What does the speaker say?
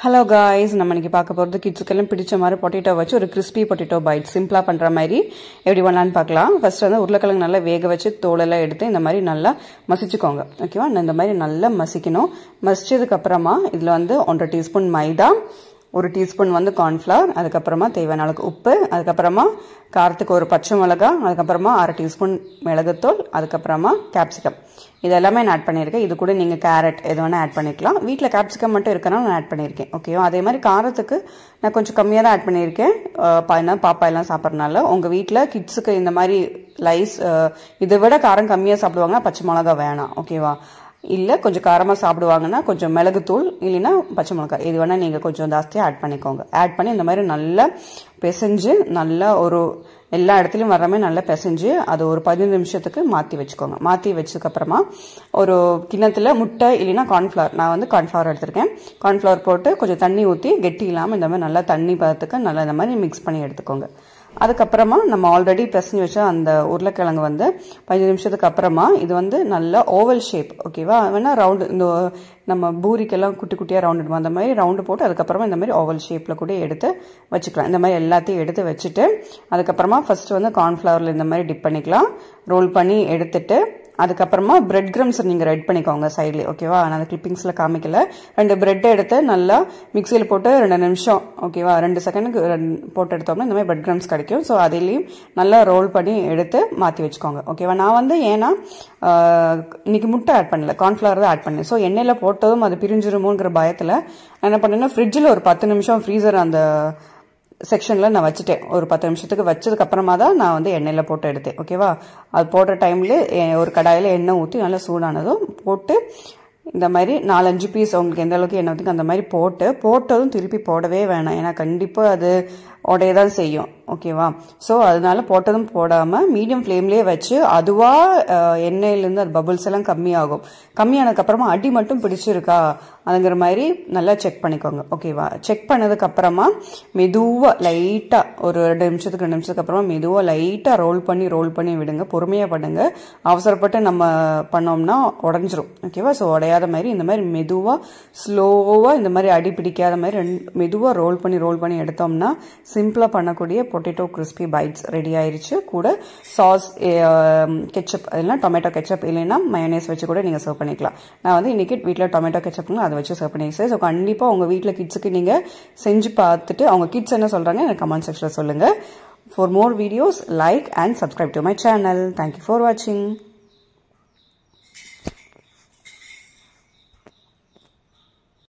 Hello guys, நம்ம இன்னைக்கு பார்க்க போறது கிட்ஸ்க்கெல்லாம் பிடிச்ச மாதிரி பொட்டேட்டோ வச்சு ஒரு crispy potato bite சிம்பிளா பண்ற மாதிரி எப்படி பண்ணலாம்னு பார்க்கலாம். ஃபர்ஸ்ட் வந்து உருளைக்கிழங்கு நல்லா வேக வச்சு தோலெல்லாம் எடுத்து இந்த மாதிரி நல்லா மசிச்சுக்கோங்க. ஓகேவா? இந்த மாதிரி நல்லா மசிக்கணும். மசிச்சதுக்கு அப்புறமா இதுல வந்து 1.5 டீஸ்பூன் மைதா, 1 டீஸ்பூன் வந்து கார்ன்ஃப்ளவர், அதுக்கு அப்புறமா தேவையான அளவுக்கு உப்பு, அதுக்கு அப்புறமா காரத்துக்கு ஒரு பச்சை மிளகாய், அதுக்கு அப்புறமா 1/2 டீஸ்பூன் மிளகுத்தூள், அதுக்கு அப்புறமா கேப்சிகம். இதெல்லாமே நான் ஆட் பண்ணியிருக்கேன். இது கூட நீங்க கேரட் எது வேணா ஆட் பண்ணிக்கலாம். வீட்டில் கேப்சிகம் மட்டும் இருக்கனால நான் ஆட் பண்ணியிருக்கேன். ஓகேவா? அதே மாதிரி காரத்துக்கு நான் கொஞ்சம் கம்மியாக தான் ஆட் பண்ணியிருக்கேன். பாப்பா எல்லாம் சாப்பிட்றதுனால உங்க வீட்டில் கிட்ஸுக்கு இந்த மாதிரி இதை விட காரம் கம்மியாக சாப்பிடுவாங்கன்னா பச்சை மிளகாய் வேணாம். ஓகேவா? இல்ல கொஞ்சம் காரமா சாப்பிடுவாங்கன்னா கொஞ்சம் மிளகுத்தூள் இல்லைன்னா பச்சை மிளகாய் இது வேணா நீங்க கொஞ்சம் ஜாஸ்தியா ஆட் பண்ணிக்கோங்க. ஆட் பண்ணி இந்த மாதிரி நல்லா பிசைஞ்சு நல்லா ஒரு எல்லா இடத்துலயும் வர மாதிரி நல்லா பிசைஞ்சு அது ஒரு 15 நிமிஷத்துக்கு மாத்தி வச்சுக்கோங்க. மாத்தி வச்சதுக்கு அப்புறமா ஒரு கிண்ணத்துல முட்டை இல்லைன்னா கார்ன்ஃபிளவர், நான் வந்து கார்ன்ஃபிளவர் எடுத்திருக்கேன். கார்ன்ஃபிளவர் போட்டு கொஞ்சம் தண்ணி ஊற்றி கெட்டி இல்லாமல் இந்த மாதிரி நல்லா தண்ணி பதத்துக்கு நல்லா இந்த மாதிரி மிக்ஸ் பண்ணி எடுத்துக்கோங்க. அதுக்கப்புறமா நம்ம ஆல்ரெடி பிசைஞ்சு வச்ச அந்த உருளைக்கிழங்கு வந்து 15 நிமிஷத்துக்கு அப்புறமா இது வந்து நல்ல ஓவல் ஷேப். ஓகேவா? வேணா ரவுண்டு இந்த நம்ம பூரிக்கெல்லாம் குட்டி குட்டியாக ரவுண்ட் எடுப்போம் அந்த மாதிரி ரவுண்டு போட்டு அதுக்கப்புறமா இந்த மாதிரி ஓவல் ஷேப்பில் கூட எடுத்து வச்சுக்கலாம். இந்த மாதிரி எல்லாத்தையும் எடுத்து வச்சுட்டு அதுக்கப்புறமா ஃபர்ஸ்ட் வந்து கார்ன்ஃப்ளவரில் இந்த மாதிரி டிப் பண்ணிக்கலாம். ரோல் பண்ணி எடுத்துட்டு அதுக்கப்புறமா பிரெட் கிரம்ஸ் நீங்க ரெட் பண்ணிக்கோங்க சைட்லேயே. ஓகேவா? நான் அந்த கிளிப்பிங்ஸ்ல காமிக்கல. 2 பிரெட் எடுத்து நல்லா மிக்சியில் போட்டு 2 நிமிஷம் ஓகேவா 2 செகண்டுக்கு போட்டு எடுத்தோம்னா இந்த மாதிரி பிரெட் கிரம்ஸ் கிடைக்கும். ஸோ அதிலையும் நல்லா ரோல் பண்ணி எடுத்து மாற்றி வச்சுக்கோங்க. ஓகேவா? நான் வந்து ஏன்னா இன்னைக்கு முட்டை ஆட் பண்ணல, கார்ன்ஃபிளவர் தான் ஆட் பண்ணேன். ஸோ எண்ணெயில் போட்டதும் அது பிரிஞ்சிருமோங்கிற பயத்தில் நான் என்ன பண்ணேன்னா ஃப்ரிட்ஜில் ஒரு 10 நிமிஷம் ஃப்ரீசர் அந்த செக்ஷன்ல நான் வச்சுட்டேன். ஒரு 10 நிமிஷத்துக்கு வச்சதுக்கு அப்புறமா தான் நான் வந்து எண்ணெயில போட்டு எடுத்தேன். ஓகேவா? அது போடுற டைம்ல ஒரு கடாயில எண்ணெய் ஊற்றி நல்லா சூடானதும் போட்டு இந்த மாதிரி 4-5 பீஸ் உங்களுக்கு எந்த அளவுக்கு எண்ணெய் ஊற்றி அந்த மாதிரி போட்டதும் திருப்பி போடவே வேணாம். ஏன்னா கண்டிப்பா அது உடையதான் செய்யும். ஓகேவா? ஸோ அதனால போட்டதும் போடாம மீடியம் ஃப்ளேம்லயே வச்சு அதுவா எண்ணெயிலேருந்து அது பபுள்ஸ் எல்லாம் கம்மியாகும். கம்மியானதுக்கு அப்புறமா அடி மட்டும் பிடிச்சிருக்கா அதுங்கிற மாதிரி நல்லா செக் பண்ணிக்கோங்க. ஓகேவா? செக் பண்ணதுக்கு அப்புறமா மெதுவா லைட்டா ஒரு 2 நிமிஷத்துக்கு அப்புறமா மெதுவா லைட்டா ரோல் பண்ணி விடுங்க. பொறுமையா பண்ணுங்க. அவசரப்பட்டு நம்ம பண்ணோம்னா உடஞ்சிரும். ஓகேவா? ஸோ உடையாத மாதிரி இந்த மாதிரி மெதுவா ஸ்லோவா இந்த மாதிரி அடி பிடிக்காத மாதிரி மெதுவா ரோல் பண்ணி எடுத்தோம்னா சிம்பிளா பண்ணக்கூடிய பொட்டேட்டோ கிறிஸ்பி பைட்ஸ் ரெடி ஆயிருச்சு. கூட சாஸ் கெச்சப் இல்லைன்னா டொமேட்டோ கெச்சப் இல்லைன்னா மயோனேஸ் வச்சு கூட நீங்க சர்வ் பண்ணிக்கலாம். நான் வந்து இன்னைக்கு வீட்டில் டொமேட்டோ கெச்சப்னு அதை வச்சு சர்வ் பண்ணிக்கிறேன். ஸோ கண்டிப்பா உங்க வீட்டில் கிட்ஸுக்கு நீங்க செஞ்சு பார்த்துட்டு அவங்க கிட்ஸ் என்ன சொல்றாங்க எனக்கு கமெண்ட் செக்ஷன்ல சொல்லுங்க. For more videos, like and subscribe to my channel. Thank you for watching.